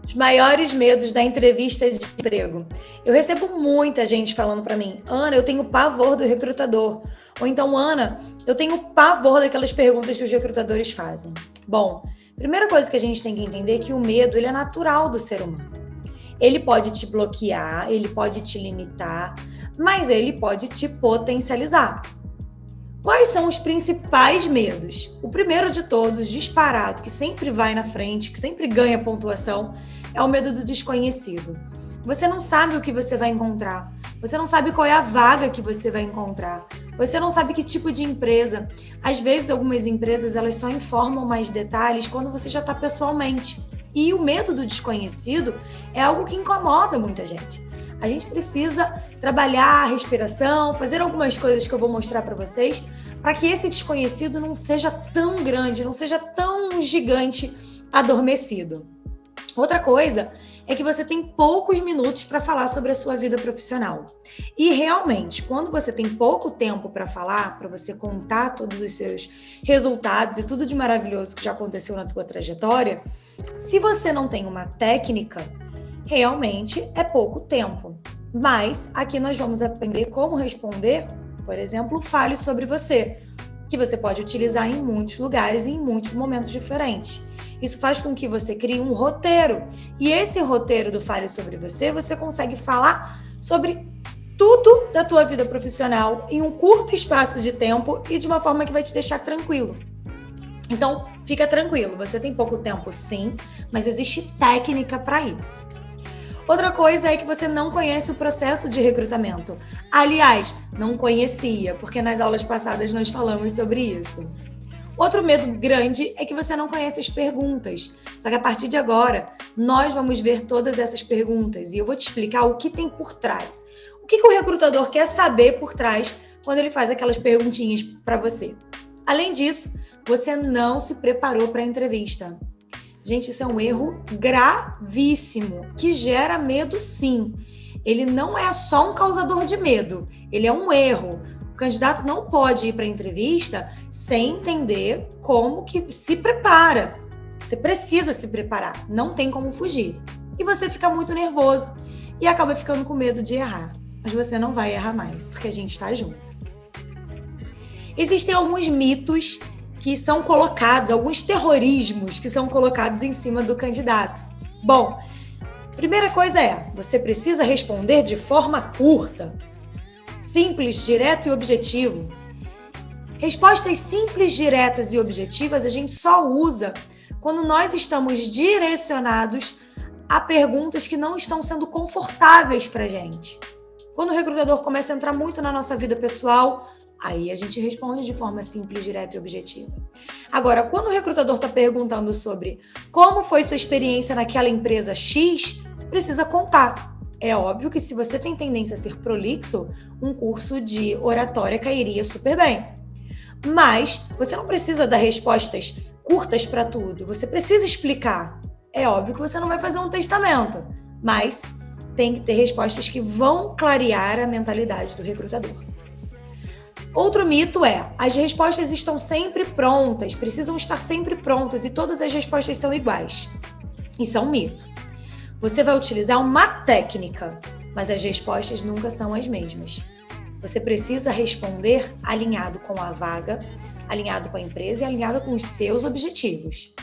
Os maiores medos da entrevista de emprego. Eu recebo muita gente falando para mim: Ana, eu tenho pavor do recrutador. Ou então, Ana, eu tenho pavor daquelas perguntas que os recrutadores fazem. Bom, primeira coisa que a gente tem que entender é que o medo ele é natural do ser humano. Ele pode te bloquear, ele pode te limitar, mas ele pode te potencializar. Quais são os principais medos? O primeiro de todos, disparado, que sempre vai na frente, que sempre ganha pontuação, é o medo do desconhecido. Você não sabe o que você vai encontrar. Você não sabe qual é a vaga que você vai encontrar. Você não sabe que tipo de empresa. Às vezes, algumas empresas elas só informam mais detalhes quando você já está pessoalmente. E o medo do desconhecido é algo que incomoda muita gente. A gente precisa trabalhar a respiração, fazer algumas coisas que eu vou mostrar para vocês, para que esse desconhecido não seja tão grande, não seja tão gigante, adormecido. Outra coisa é que você tem poucos minutos para falar sobre a sua vida profissional. E realmente, quando você tem pouco tempo para falar, para você contar todos os seus resultados e tudo de maravilhoso que já aconteceu na tua trajetória, se você não tem uma técnica, realmente é pouco tempo. Mas aqui nós vamos aprender como responder, por exemplo, fale sobre você, que você pode utilizar em muitos lugares e em muitos momentos diferentes. Isso faz com que você crie um roteiro. E esse roteiro do Fale Sobre Você, você consegue falar sobre tudo da tua vida profissional em um curto espaço de tempo e de uma forma que vai te deixar tranquilo. Então, fica tranquilo. Você tem pouco tempo, sim, mas existe técnica para isso. Outra coisa é que você não conhece o processo de recrutamento. Aliás, não conhecia, porque nas aulas passadas nós falamos sobre isso. Outro medo grande é que você não conhece as perguntas. Só que a partir de agora, nós vamos ver todas essas perguntas e eu vou te explicar o que tem por trás. O que o recrutador quer saber por trás quando ele faz aquelas perguntinhas para você. Além disso, você não se preparou para a entrevista. Gente, isso é um erro gravíssimo, que gera medo sim. Ele não é só um causador de medo, ele é um erro. O candidato não pode ir para a entrevista sem entender como que se prepara. Você precisa se preparar, não tem como fugir. E você fica muito nervoso e acaba ficando com medo de errar. Mas você não vai errar mais, porque a gente está junto. Existem alguns mitos que são colocados, alguns terrorismos que são colocados em cima do candidato. Bom, primeira coisa é, você precisa responder de forma curta, simples, direto e objetivo. Respostas simples, diretas e objetivas a gente só usa quando nós estamos direcionados a perguntas que não estão sendo confortáveis para a gente. Quando o recrutador começa a entrar muito na nossa vida pessoal, aí a gente responde de forma simples, direta e objetiva. Agora, quando o recrutador está perguntando sobre como foi sua experiência naquela empresa X, você precisa contar. É óbvio que se você tem tendência a ser prolixo, um curso de oratória cairia super bem. Mas você não precisa dar respostas curtas para tudo. Você precisa explicar. É óbvio que você não vai fazer um testamento, mas tem que ter respostas que vão clarear a mentalidade do recrutador. Outro mito é, as respostas estão sempre prontas, precisam estar sempre prontas e todas as respostas são iguais. Isso é um mito. Você vai utilizar uma técnica, mas as respostas nunca são as mesmas. Você precisa responder alinhado com a vaga, alinhado com a empresa e alinhado com os seus objetivos.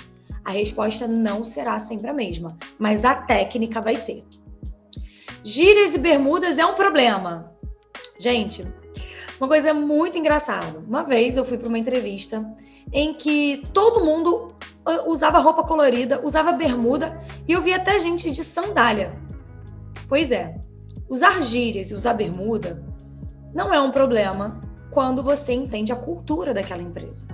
A resposta não será sempre a mesma, mas a técnica vai ser. Gírias e bermudas é um problema. Gente, uma coisa muito engraçada. Uma vez eu fui para uma entrevista em que todo mundo usava roupa colorida, usava bermuda e eu vi até gente de sandália. Pois é, usar gírias e usar bermuda não é um problema quando você entende a cultura daquela empresa.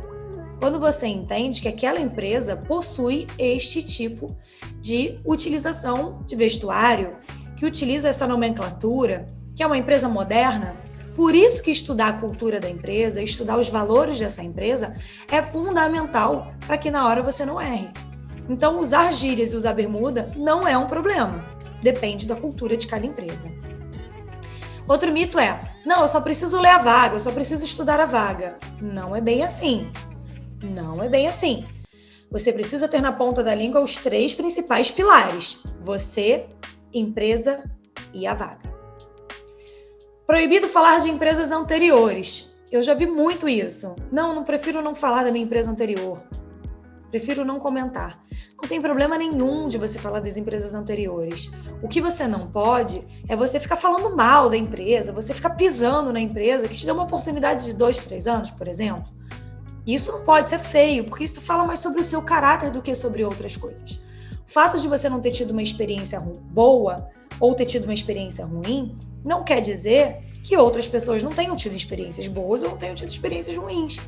Quando você entende que aquela empresa possui este tipo de utilização de vestuário, que utiliza essa nomenclatura, que é uma empresa moderna. Por isso que estudar a cultura da empresa, estudar os valores dessa empresa é fundamental para que na hora você não erre. Então, usar gírias e usar bermuda não é um problema. Depende da cultura de cada empresa. Outro mito é, não, eu só preciso ler a vaga, eu só preciso estudar a vaga. Não é bem assim. Não é bem assim. Você precisa ter na ponta da língua os 3 principais pilares: você, empresa e a vaga. Proibido falar de empresas anteriores. Eu já vi muito isso. Não prefiro não falar da minha empresa anterior. Prefiro não comentar. Não tem problema nenhum de você falar das empresas anteriores. O que você não pode é você ficar falando mal da empresa, você ficar pisando na empresa que te deu uma oportunidade de 2, 3 anos, por exemplo. Isso não pode ser feio, porque isso fala mais sobre o seu caráter do que sobre outras coisas. O fato de você não ter tido uma experiência boa ou ter tido uma experiência ruim não quer dizer que outras pessoas não tenham tido experiências boas ou não tenham tido experiências ruins.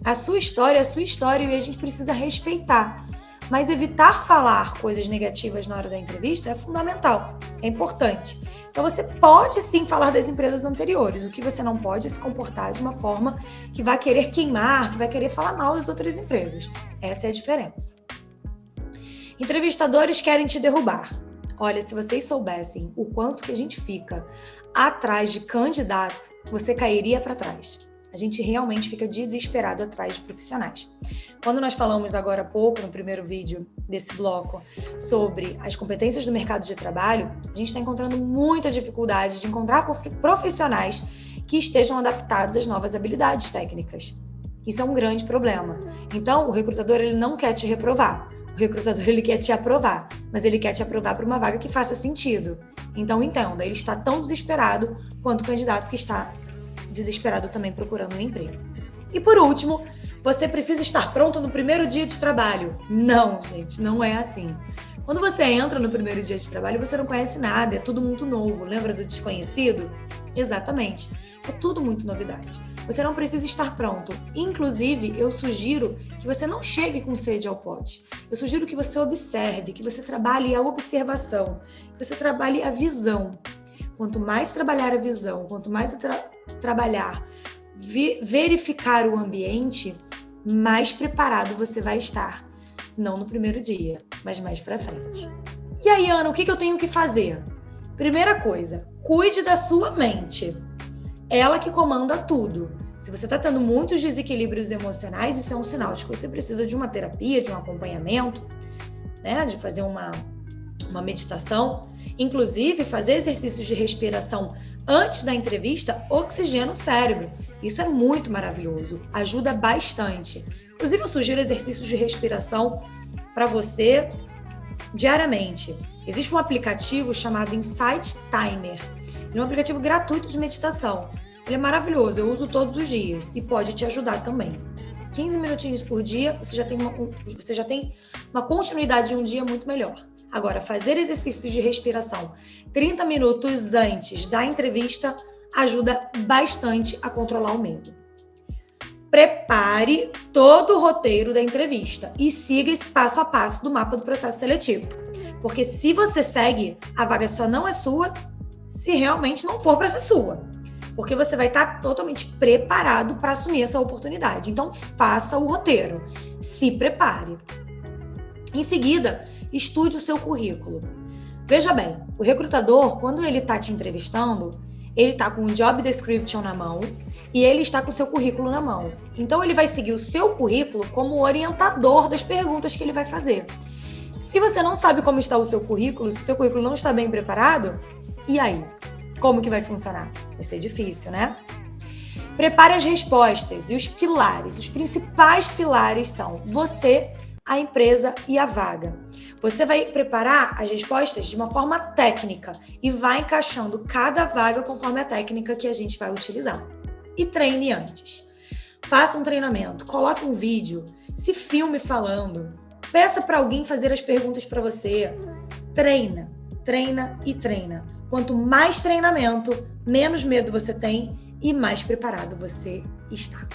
A sua história é a sua história e a gente precisa respeitar. Mas evitar falar coisas negativas na hora da entrevista é fundamental, é importante. Então você pode sim falar das empresas anteriores, o que você não pode é se comportar de uma forma que vai querer queimar, que vai querer falar mal das outras empresas. Essa é a diferença. Entrevistadores querem te derrubar. Olha, se vocês soubessem o quanto que a gente fica atrás de candidato, você cairia para trás. A gente realmente fica desesperado atrás de profissionais. Quando nós falamos agora há pouco, no primeiro vídeo desse bloco, sobre as competências do mercado de trabalho, a gente está encontrando muita dificuldade de encontrar profissionais que estejam adaptados às novas habilidades técnicas. Isso é um grande problema. Então, o recrutador ele não quer te reprovar. O recrutador ele quer te aprovar, mas ele quer te aprovar para uma vaga que faça sentido. Então, entenda, ele está tão desesperado quanto o candidato que está desesperado também procurando um emprego. E por último, você precisa estar pronto no primeiro dia de trabalho. Não, gente, não é assim. Quando você entra no primeiro dia de trabalho, você não conhece nada, é tudo muito novo. Lembra do desconhecido? Exatamente. É tudo muito novidade. Você não precisa estar pronto. Inclusive, eu sugiro que você não chegue com sede ao pote. Eu sugiro que você observe, que você trabalhe a observação, que você trabalhe a visão. Quanto mais trabalhar a visão, quanto mais trabalhar, verificar o ambiente, mais preparado você vai estar. Não no primeiro dia, mas mais pra frente. E aí, Ana, o que eu tenho que fazer? Primeira coisa, cuide da sua mente. Ela que comanda tudo. Se você está tendo muitos desequilíbrios emocionais, isso é um sinal de que você precisa de uma terapia, de um acompanhamento, né? De fazer uma meditação. Inclusive, fazer exercícios de respiração antes da entrevista oxigena o cérebro. Isso é muito maravilhoso, ajuda bastante. Inclusive, eu sugiro exercícios de respiração para você diariamente. Existe um aplicativo chamado Insight Timer. Ele é um aplicativo gratuito de meditação. Ele é maravilhoso, eu uso todos os dias e pode te ajudar também. 15 minutinhos por dia, você já tem uma continuidade de um dia muito melhor. Agora, fazer exercícios de respiração 30 minutos antes da entrevista ajuda bastante a controlar o medo. Prepare todo o roteiro da entrevista e siga esse passo a passo do mapa do processo seletivo. Porque se você segue, a vaga só não é sua se realmente não for para ser sua. Porque você vai estar totalmente preparado para assumir essa oportunidade. Então, faça o roteiro. Se prepare. Em seguida, estude o seu currículo. Veja bem, o recrutador, quando ele está te entrevistando, ele está com o job description na mão e ele está com o seu currículo na mão. Então, ele vai seguir o seu currículo como orientador das perguntas que ele vai fazer. Se você não sabe como está o seu currículo, se o seu currículo não está bem preparado, e aí? Como que vai funcionar? Vai ser difícil, né? Prepare as respostas e os pilares. Os principais pilares são você, a empresa e a vaga. Você vai preparar as respostas de uma forma técnica e vai encaixando cada vaga conforme a técnica que a gente vai utilizar. E treine antes. Faça um treinamento, coloque um vídeo, se filme falando, peça para alguém fazer as perguntas para você. Treina, treina e treina. Quanto mais treinamento, menos medo você tem e mais preparado você está.